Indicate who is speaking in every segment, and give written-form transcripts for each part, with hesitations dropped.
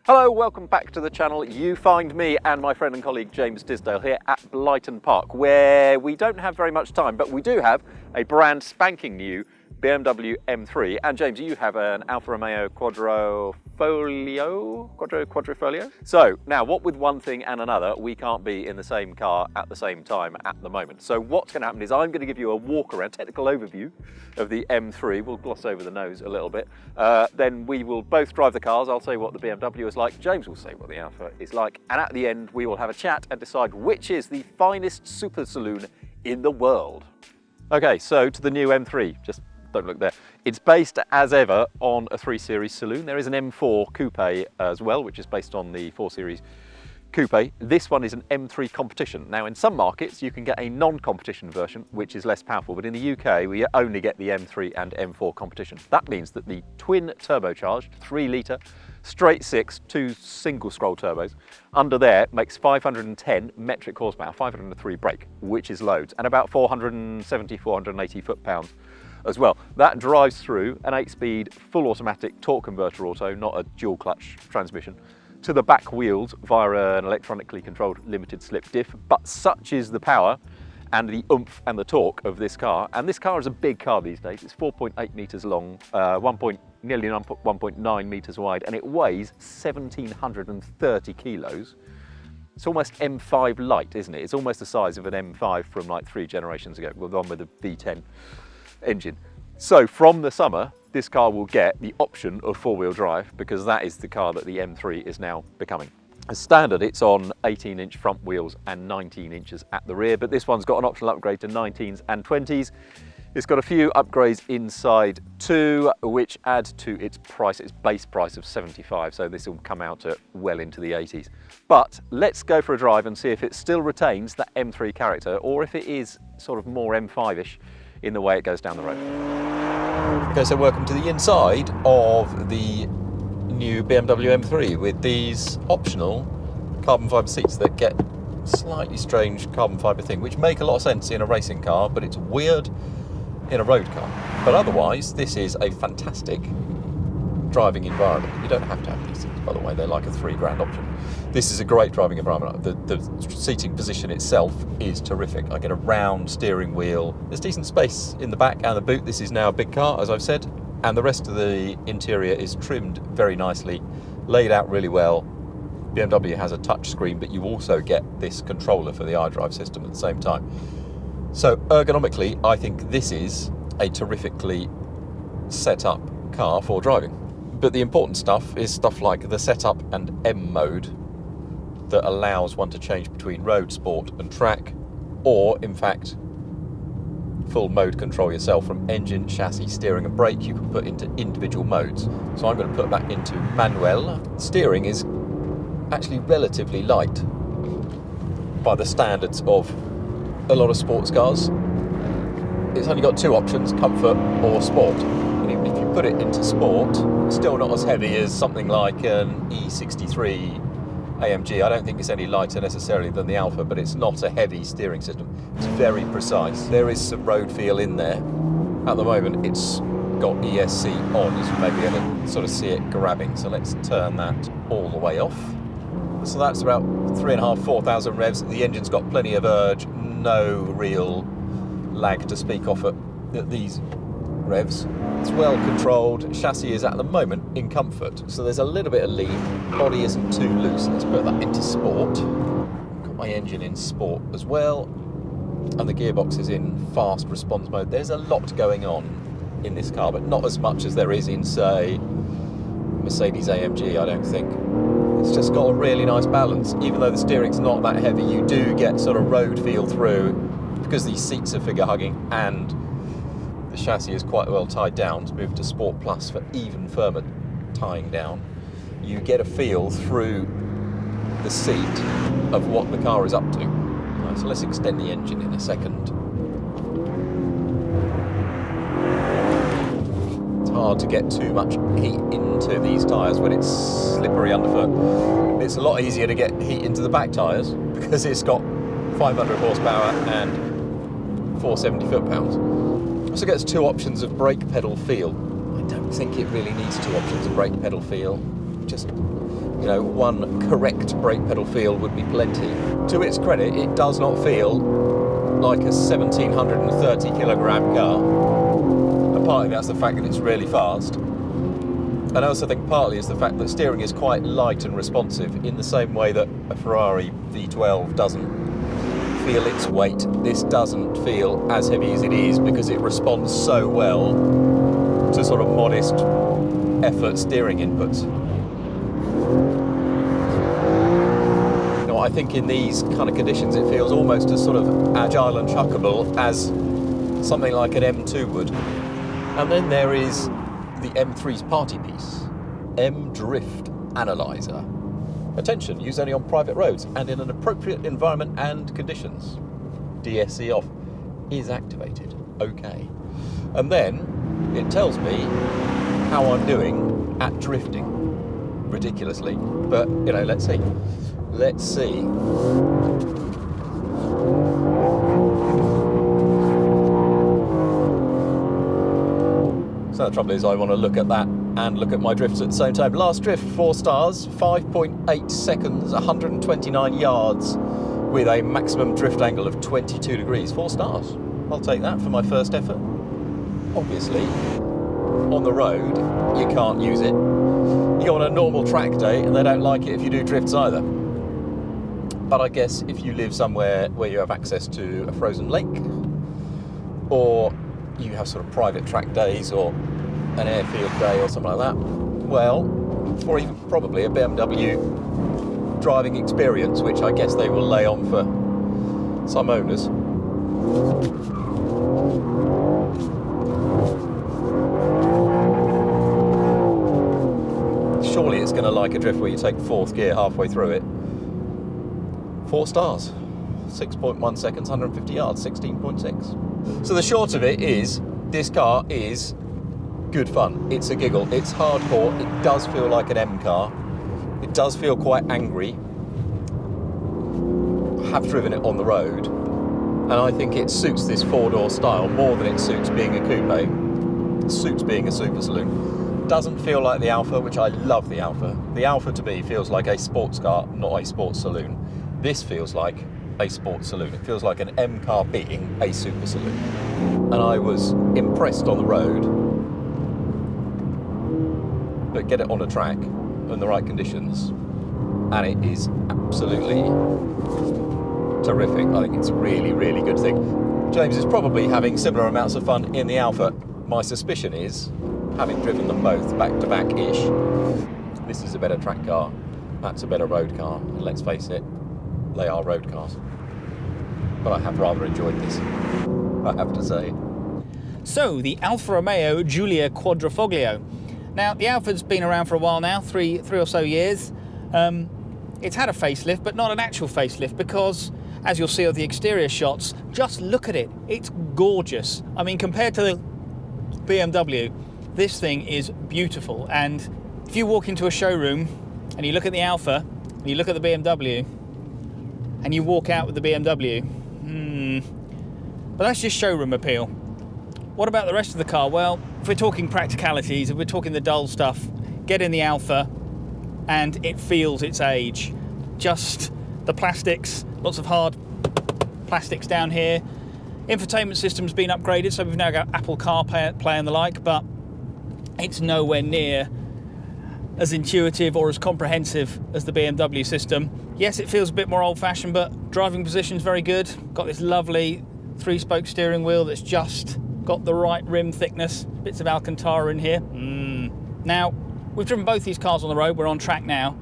Speaker 1: Hello, welcome back to the channel. You find me and my friend and colleague James Disdale here at Blyton Park, where we don't have very much time, but we do have a brand spanking new BMW M3. And James, you have an Alfa Romeo Quadrifoglio? So now, what with one thing and another, we can't be in the same car at the same time at the moment. So what's going to happen is I'm going to give you a walk around, technical overview of the M3. We'll gloss over the nose a little bit. Then we will both drive the cars. I'll say what the BMW is like. James will say what the Alfa is like. And at the end, we will have a chat and decide which is the finest super saloon in the world. Okay, so to the new M3. Just don't look there. It's based, as ever, on a 3 Series saloon. There is an M4 Coupe as well, which is based on the 4 Series Coupe. This one is an M3 Competition. Now, in some markets, you can get a non-competition version, which is less powerful, but in the UK, we only get the M3 and M4 Competition. That means that the twin turbocharged 3-litre straight 6, 2 single scroll turbos under there makes 510 metric horsepower, 503 brake, which is loads, and about 470, 480 foot-pounds as well. That drives through an 8-speed full automatic torque converter auto, not a dual clutch transmission, to the back wheels via an electronically controlled limited slip diff. But such is the power and the oomph and the torque of this car, and this car is a big car these days. It's 4.8 metres long, nearly 1.9 metres wide, and it weighs 1,730 kilos. It's almost M5 light, isn't it? It's almost the size of an M5 from like 3 generations ago, the one with the V10 engine. So from the summer, this car will get the option of 4-wheel drive, because that is the car that the M3 is now becoming. As standard, it's on 18-inch front wheels and 19 inches at the rear, but this one's got an optional upgrade to 19s and 20s. It's got a few upgrades inside too, which add to its price, its base price of 75, so this will come out at well into the 80s. But let's go for a drive and see if it still retains that M3 character, or if it is sort of more M5-ish in the way it goes down the road. Okay, so welcome to the inside of the new BMW M3 with these optional carbon fibre seats that get slightly strange carbon fibre thing, which make a lot of sense in a racing car, but it's weird in a road car. But otherwise, this is a fantastic driving environment. You don't have to have these things, by the way. They're like a £3 option. This is a great driving environment. The seating position itself is terrific. I get a round steering wheel. There's decent space in the back and the boot. This is now a big car, as I've said, and the rest of the interior is trimmed very nicely, laid out really well. BMW has a touch screen, but you also get this controller for the iDrive system at the same time. So ergonomically, I think this is a terrifically set up car for driving. But the important stuff is stuff like the setup and M mode that allows one to change between road, sport and track, or in fact full mode control yourself from engine, chassis, steering and brake. You can put into individual modes. So I'm going to put that into manuel. Steering is actually relatively light by the standards of a lot of sports cars. It's only got 2 options, comfort or sport. And even if you put it into sport, it's still not as heavy as something like an E63 AMG. I don't think it's any lighter necessarily than the Alfa, but it's not a heavy steering system. It's very precise. There is some road feel in there. At the moment, it's got ESC on, as you may be able to sort of see it grabbing. So let's turn that all the way off. So that's about 3,500, 4,000 revs. The engine's got plenty of urge, no real lag to speak of at these revs. It's well controlled. Chassis is at the moment in comfort, so there's a little bit of lean. Body isn't too loose. Let's put that into sport. Got my engine in sport as well, and the gearbox is in fast response mode. There's a lot going on in this car, but not as much as there is in, say, Mercedes AMG, I don't think. It's just got a really nice balance. Even though the steering's not that heavy, you do get sort of road feel through, because these seats are figure hugging and the chassis is quite well tied down. To move to Sport Plus for even firmer tying down, you get a feel through the seat of what the car is up to. Right, so let's extend the engine in a second. It's hard to get too much heat into these tyres when it's slippery underfoot. It's a lot easier to get heat into the back tyres because it's got 500 horsepower and 470 foot-pounds. Also gets 2 options of brake pedal feel. I don't think it really needs 2 options of brake pedal feel. Just You know, one correct brake pedal feel would be plenty. To its credit, it does not feel like a 1730 kilogram car. And partly that's the fact that it's really fast. And I also think partly is the fact that steering is quite light and responsive in the same way that a Ferrari V12 doesn't feel its weight. This doesn't feel as heavy as it is because it responds so well to sort of modest effort steering inputs. I think in these kind of conditions it feels almost as sort of agile and chuckable as something like an M2 would. And then there is the M3's party piece, M Drift Analyser. Attention, used only on private roads and in an appropriate environment and conditions. DSC off is activated. Okay. And then it tells me how I'm doing at drifting. Ridiculously. But, you know, let's see. Let's see. So the trouble is I want to look at that and look at my drifts at the same time. Last drift, 4 stars, 5.8 seconds, 129 yards with a maximum drift angle of 22 degrees. 4 stars. I'll take that for my first effort. Obviously, on the road, you can't use it. You go on a normal track day and they don't like it if you do drifts either. But I guess if you live somewhere where you have access to a frozen lake, or you have sort of private track days or an airfield day or something like that, well, or even probably a BMW driving experience, which I guess they will lay on for some owners. Surely it's going to like a drift where you take 4th gear halfway through it. 4 stars, 6.1 seconds, 150 yards, 16.6. So the short of it is, this car is good fun. It's a giggle, it's hardcore, it does feel like an M car. It does feel quite angry. I have driven it on the road, and I think it suits this 4-door style more than it suits being a coupe. It suits being a super saloon. Doesn't feel like the Alfa, which I love the Alfa. The Alfa to me feels like a sports car, not a sports saloon. This feels like a sports saloon. It feels like an M car being a super saloon. And I was impressed on the road, but get it on a track in the right conditions, and it is absolutely terrific. I think it's a really, really good thing. James is probably having similar amounts of fun in the Alfa. My suspicion is, having driven them both back-to-back-ish, this is a better track car, that's a better road car, and let's face it, they are road cars. But I have rather enjoyed this, I have to say.
Speaker 2: So, the Alfa Romeo Giulia Quadrifoglio. Now, the Alfa's been around for a while now, three or so years. It's had a facelift, but not an actual facelift, because, as you'll see on the exterior shots, just look at it. It's gorgeous. I mean, compared to the BMW, this thing is beautiful. And if you walk into a showroom and you look at the Alfa, and you look at the BMW, and you walk out with the BMW, but that's just showroom appeal. What about the rest of the car? Well, if we're talking practicalities, if we're talking the dull stuff, get in the Alfa and it feels its age. Just the plastics, lots of hard plastics down here. Infotainment system's been upgraded, so we've now got Apple CarPlay and the like, but it's nowhere near as intuitive or as comprehensive as the BMW system. Yes, it feels a bit more old-fashioned, but driving position's very good. Got this lovely 3-spoke steering wheel that's just got the right rim thickness, bits of Alcantara in here. Now, we've driven both these cars on the road, we're on track now.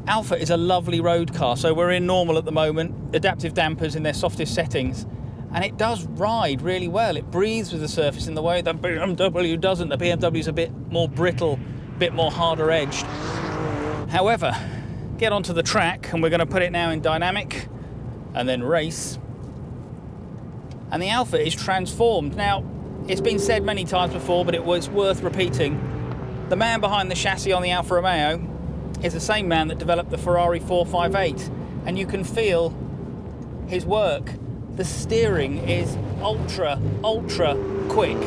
Speaker 2: Alfa is a lovely road car, so we're in normal at the moment, adaptive dampers in their softest settings, and it does ride really well. It breathes with the surface in the way the BMW doesn't. The BMW's a bit more brittle, a bit more harder edged. However, get onto the track, and we're going to put it now in dynamic, and then race. And the Alfa is transformed. Now, it's been said many times before, but it was worth repeating. The man behind the chassis on the Alfa Romeo is the same man that developed the Ferrari 458, and you can feel his work. The steering is ultra quick.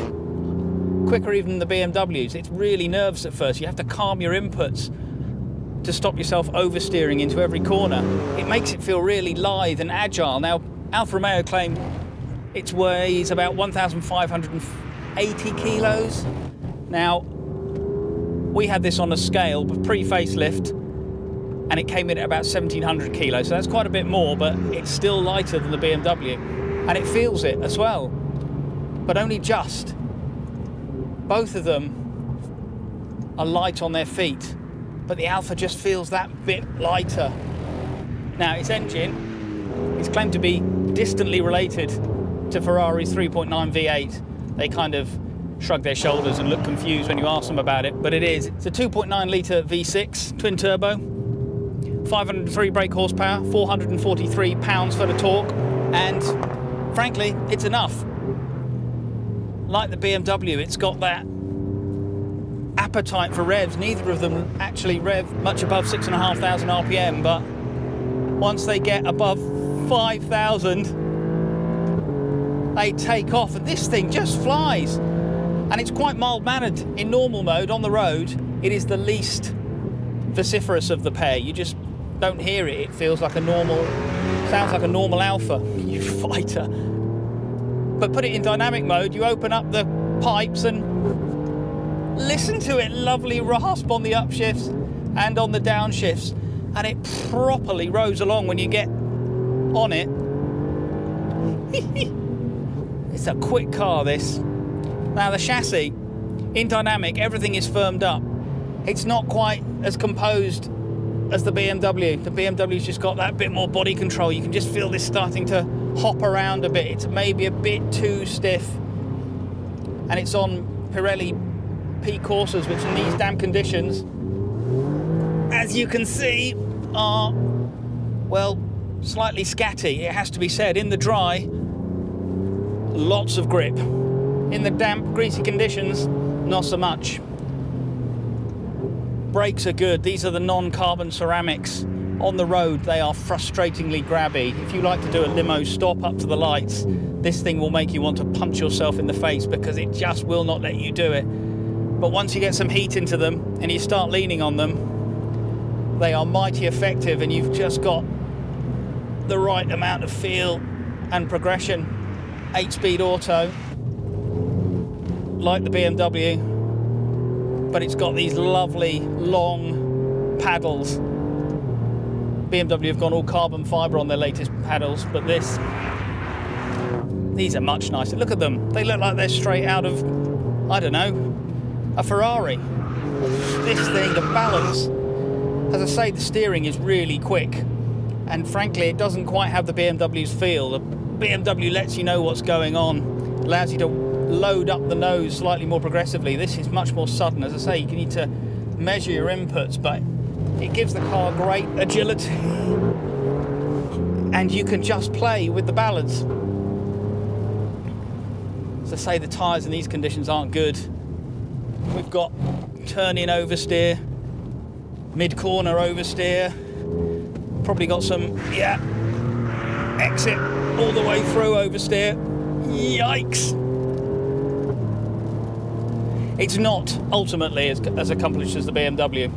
Speaker 2: Quicker even than the BMWs. It's really nervous at first. You have to calm your inputs. to stop yourself oversteering into every corner. It makes it feel really lithe and agile. Now, Alfa Romeo claim it weighs about 1,580 kilos. Now, we had this on a scale, but pre-facelift, and it came in at about 1,700 kilos. So that's quite a bit more, but it's still lighter than the BMW. And it feels it as well, but only just. Both of them are light on their feet, but the Alfa just feels that bit lighter. Now, its engine is claimed to be distantly related to Ferrari's 3.9 V8. They kind of shrug their shoulders and look confused when you ask them about it, but it is. It's a 2.9 litre V6 twin turbo, 503 brake horsepower, 443 pounds-foot of torque, and frankly, it's enough. Like the BMW, it's got that appetite for revs. Neither of them actually rev much above 6,500 RPM, but once they get above 5,000, they take off, and this thing just flies. And it's quite mild-mannered in normal mode on the road. It is the least vociferous of the pair. You just don't hear it. It feels like a normal, sounds like a normal Alfa, you fighter. But put it in dynamic mode, you open up the pipes and listen to it, lovely rasp on the upshifts and on the downshifts, and it properly rows along when you get on it. It's a quick car, this. Now the chassis, in dynamic, everything is firmed up. It's not quite as composed as the BMW. The BMW's just got that bit more body control. You can just feel this starting to hop around a bit. It's maybe a bit too stiff. And it's on Pirelli P Corsas, which in these damp conditions, as you can see, are, well, slightly scatty, it has to be said. In the dry, lots of grip. In the damp, greasy conditions, not so much. Brakes are good. These are the non-carbon ceramics. On the road, they are frustratingly grabby. If you like to do a limo stop up to the lights, this thing will make you want to punch yourself in the face because it just will not let you do it. But once you get some heat into them and you start leaning on them, they are mighty effective, and you've just got the right amount of feel and progression. 8-speed auto, like the BMW, but it's got these lovely long paddles. BMW have gone all carbon fibre on their latest paddles, but these are much nicer. Look at them. They look like they're straight out of, I don't know, a Ferrari. This thing, the balance, as I say, the steering is really quick, and frankly, it doesn't quite have the BMW's feel. The BMW lets you know what's going on, allows you to load up the nose slightly more progressively. This is much more sudden. As I say, you need to measure your inputs, but it gives the car great agility, and you can just play with the balance. As I say, the tyres in these conditions aren't good. We've got turn-in oversteer, mid-corner oversteer, probably got some, yeah, exit all the way through oversteer. Yikes! It's not ultimately as accomplished as the BMW,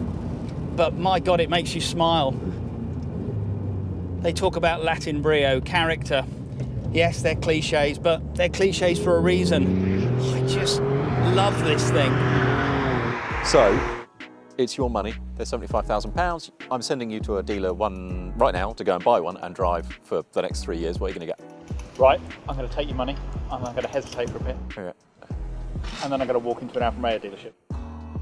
Speaker 2: but my God, it makes you smile. They talk about Latin brio, character. Yes, they're cliches, but they're cliches for a reason. I just love this thing.
Speaker 1: So, it's your money. They're £75,000. I'm sending you to a dealer right now to go and buy one and drive for the next 3 years. What are you going to get?
Speaker 2: Right, I'm going to take your money. I'm going to hesitate for a bit.
Speaker 1: Yeah.
Speaker 2: And then I'm going to walk into an Alfa Romeo dealership.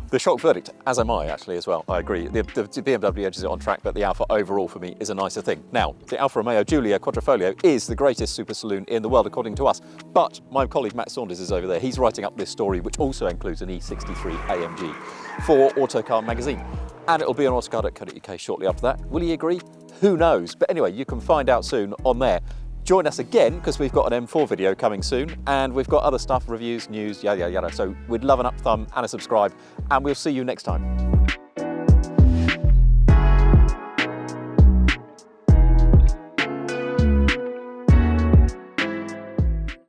Speaker 1: The shock verdict, as am I actually as well, I agree. The BMW edges it on track, but the Alfa overall for me is a nicer thing. Now, the Alfa Romeo Giulia Quadrifoglio is the greatest super saloon in the world according to us, but my colleague Matt Saunders is over there. He's writing up this story, which also includes an E63 AMG for Autocar magazine. And it'll be on autocar.co.uk shortly after that. Will he agree? Who knows? But anyway, you can find out soon on there. Join us again, because we've got an M4 video coming soon, and we've got other stuff, reviews, news, yada, yada, yada. So we'd love an up thumb and a subscribe, and we'll see you next time.